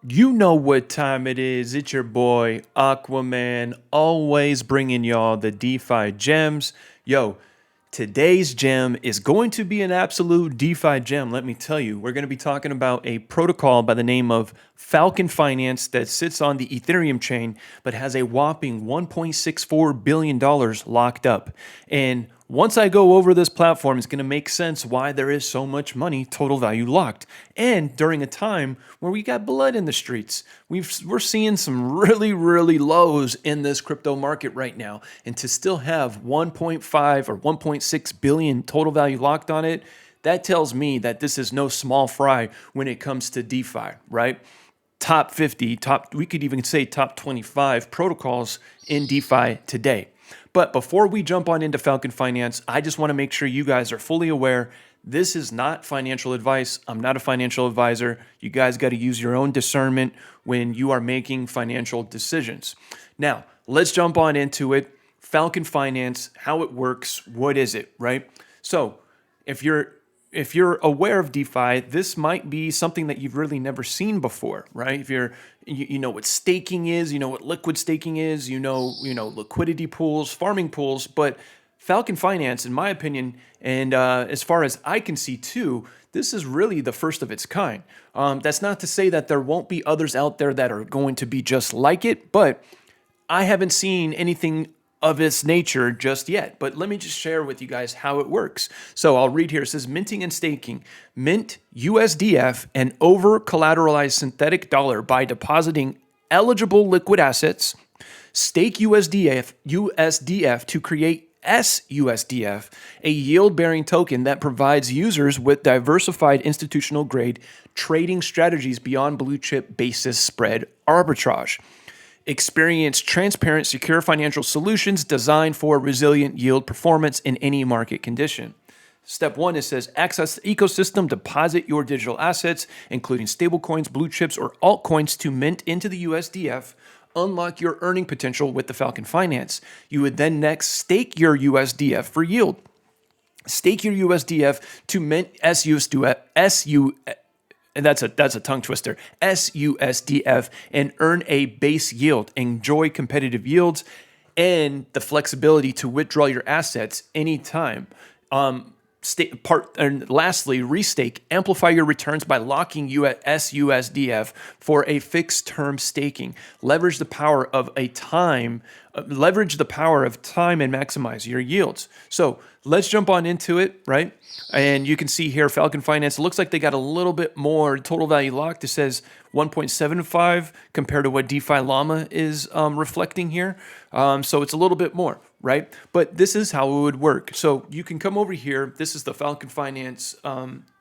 You know what time it is. It's your boy Aquaman, always bringing y'all the DeFi gems. Yo, today's gem is going to be an absolute DeFi gem. Let me tell you, we're going to be talking about a protocol by the name of Falcon Finance that sits on the Ethereum chain, but has a whopping $1.64 billion locked up. And once I go over this platform, it's going to make sense why there is so much money total value locked. And during a time where we got blood in the streets, we're seeing some really lows in this crypto market right now. And to still have 1.5 or 1.6 billion total value locked on it, that tells me that this is no small fry when it comes to DeFi, right? Top 50, we could even say top 25 protocols in DeFi today. But before we jump on into Falcon Finance, I just want to make sure you guys are fully aware this is not financial advice. I'm not a financial advisor. You guys got to use your own discernment when you are making financial decisions. Now, let's jump on into it. Falcon Finance, how it works, what is it, right? So, if you're aware of DeFi, this might be something that you've really never seen before, right? If you know what staking is, you know what liquid staking is, you know liquidity pools, farming pools, but Falcon Finance, in my opinion, and as far as I can see too, this is really the first of its kind. That's not to say that there won't be others out there that are going to be just like it, but I haven't seen anything of its nature just yet. But let me just share with you guys how it works. So I'll read here. It says minting and staking. Mint USDF and over collateralized synthetic dollar by depositing eligible liquid assets. Stake USDF to create SUSDF, a yield-bearing token that provides users with diversified institutional-grade trading strategies beyond blue-chip basis spread arbitrage. Experience transparent, secure financial solutions designed for resilient yield performance in any market condition. Step one, it says access the ecosystem, deposit your digital assets, including stablecoins, blue chips, or altcoins to mint into the USDF. Unlock your earning potential with the Falcon Finance. You would then next stake your USDF for yield. Stake your USDF to mint and that's a tongue twister, SUSDF, and earn a base yield. Enjoy competitive yields and the flexibility to withdraw your assets anytime. And lastly, restake. Amplify your returns by locking SUSDF for a fixed term staking. Leverage the power of time and maximize your yields. So let's jump on into it, right? And you can see here, Falcon Finance, it looks like they got a little bit more total value locked. It says 1.75 compared to what DeFi Llama is reflecting here. So it's a little bit more, right? But this is how it would work. So you can come over here. This is the Falcon Finance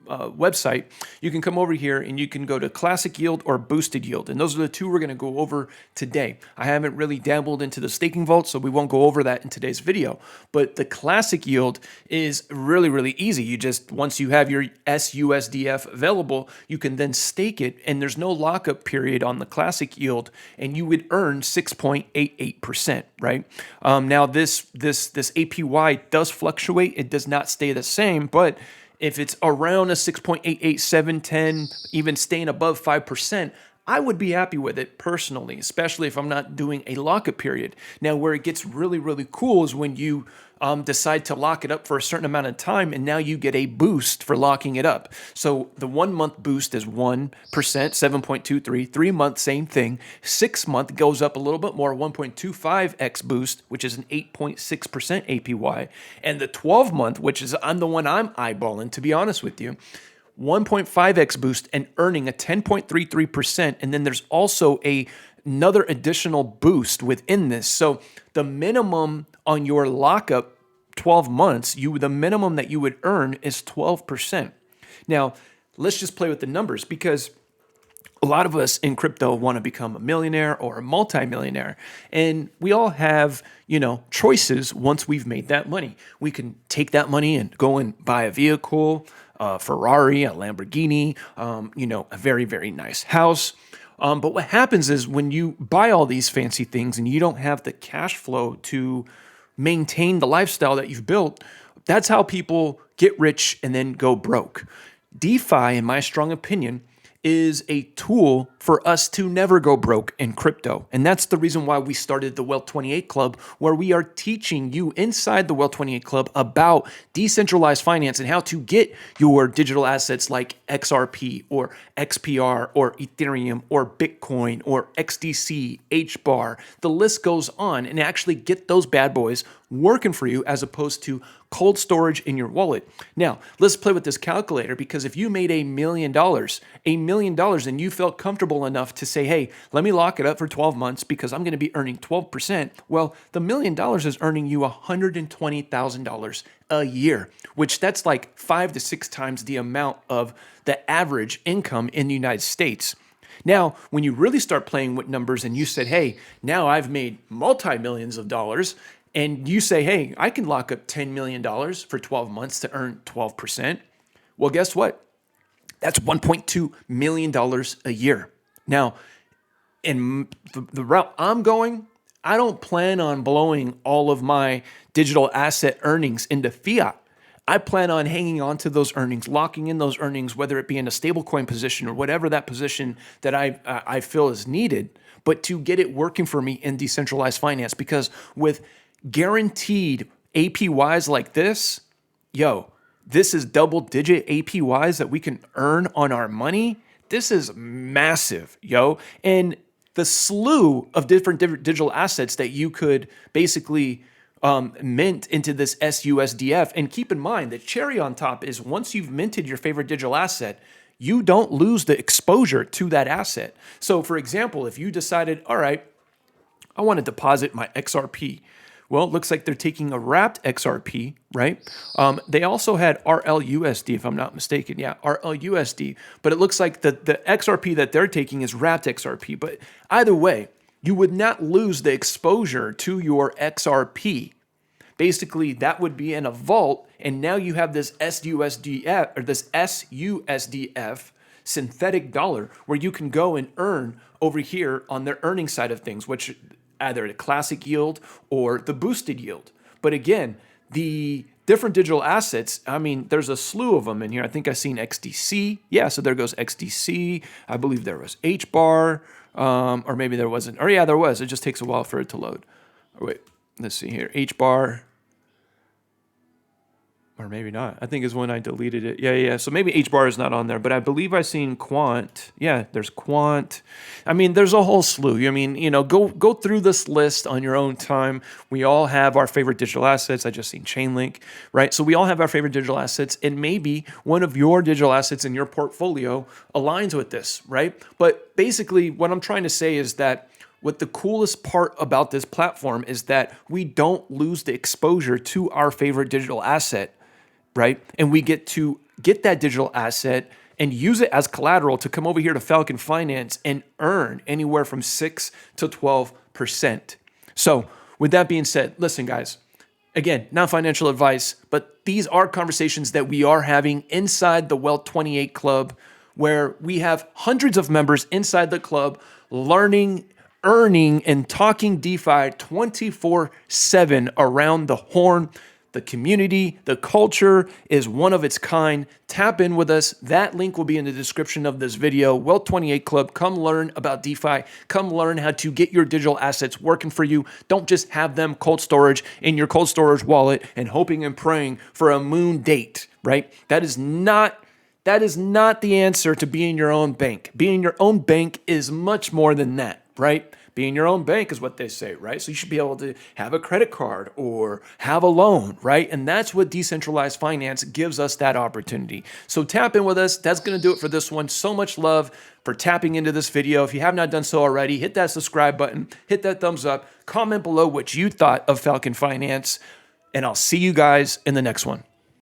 website. You can come over here and you can go to classic yield or boosted yield. And those are the two we're going to go over today. I haven't really dabbled into the staking vault, so we won't go over that in today's video. But the classic yield is really easy. You just, once you have your SUSDF available, you can then stake it, and there's no lockup period on the classic yield, and you would earn 6.88%, right? Now this APY does fluctuate. It does not stay the same, but if it's around a 6.88, 710, even staying above 5%, I would be happy with it personally, especially if I'm not doing a lockup period. Now, where it gets really cool is when you decide to lock it up for a certain amount of time, and now you get a boost for locking it up. So the 1 month boost is 1%, 7.23, 3 month, same thing. 6 month goes up a little bit more, 1.25x boost, which is an 8.6% APY. And the 12 month, which is I'm eyeballing, to be honest with you, 1.5x boost and earning a 10.33%. And then there's also another additional boost within this. So the minimum on your lockup 12 months, the minimum that you would earn is 12%. Now, let's just play with the numbers, because a lot of us in crypto want to become a millionaire or a multimillionaire, and we all have, choices once we've made that money. We can take that money and go and buy a vehicle, a Ferrari, a Lamborghini, a very nice house. But what happens is when you buy all these fancy things and you don't have the cash flow to maintain the lifestyle that you've built, that's how people get rich and then go broke. DeFi, in my strong opinion, is a tool for us to never go broke in crypto. And that's the reason why we started the Wealth 28 Club, where we are teaching you inside the Wealth 28 Club about decentralized finance and how to get your digital assets like XRP or XPR or Ethereum or Bitcoin or XDC, HBAR. The list goes on, and actually get those bad boys working for you as opposed to cold storage in your wallet. Now, let's play with this calculator, because if you made $1 million, and you felt comfortable enough to say, hey, let me lock it up for 12 months because I'm going to be earning 12%. Well, the $1 million is earning you $120,000 a year, which that's like 5 to 6 times the amount of the average income in the United States. Now, when you really start playing with numbers and you said, hey, now I've made multi-millions of dollars, and you say, hey, I can lock up $10 million for 12 months to earn 12%. Well, guess what? That's $1.2 million a year. Now, in the route I'm going, I don't plan on blowing all of my digital asset earnings into fiat. I plan on hanging on to those earnings, locking in those earnings, whether it be in a stablecoin position or whatever that position that I feel is needed, but to get it working for me in decentralized finance. Because with guaranteed APYs like this, this is double-digit APYs that we can earn on our money. This is massive, And the slew of different digital assets that you could basically mint into this SUSDF. And keep in mind, the cherry on top is once you've minted your favorite digital asset, you don't lose the exposure to that asset. So for example, if you decided, all right, I want to deposit my XRP. Well, it looks like they're taking a wrapped XRP, right? They also had RLUSD, if I'm not mistaken. Yeah, RLUSD. But it looks like the XRP that they're taking is wrapped XRP. But either way, you would not lose the exposure to your XRP. Basically, that would be in a vault, and now you have this SUSDF or this SUSDF synthetic dollar where you can go and earn over here on their earning side of things, which either the classic yield or the boosted yield. But again, the different digital assets, I mean, there's a slew of them in here. I think I've seen XDC. Yeah, so there goes XDC. I believe there was HBAR, or maybe there wasn't. Or yeah, there was. It just takes a while for it to load. Oh, wait, let's see here. HBAR. Or maybe not. I think is when I deleted it. Yeah. So maybe HBAR is not on there, but I believe I've seen Quant. Yeah, there's Quant. I mean, there's a whole slew. I mean, go through this list on your own time. We all have our favorite digital assets. I just seen Chainlink, right? So we all have our favorite digital assets, and maybe one of your digital assets in your portfolio aligns with this, right? But basically, what I'm trying to say is that what the coolest part about this platform is that we don't lose the exposure to our favorite digital asset, right? And we get to get that digital asset and use it as collateral to come over here to Falcon Finance and earn anywhere from 6 to 12%. So with that being said, listen, guys, again, not financial advice, but these are conversations that we are having inside the Wealth 28 Club, where we have hundreds of members inside the club learning, earning, and talking DeFi 24/7 around the horn. The community, the culture is one of its kind. Tap in with us. That link will be in the description of this video. Wealth 28 Club, come learn about DeFi. Come learn how to get your digital assets working for you. Don't just have them cold storage in your cold storage wallet and hoping and praying for a moon date, right? That is not the answer to being your own bank. Being your own bank is much more than that, right? Being your own bank is what they say, right? So you should be able to have a credit card or have a loan, right? And that's what decentralized finance gives us that opportunity. So tap in with us. That's going to do it for this one. So much love for tapping into this video. If you have not done so already, hit that subscribe button, hit that thumbs up, comment below what you thought of Falcon Finance, and I'll see you guys in the next one.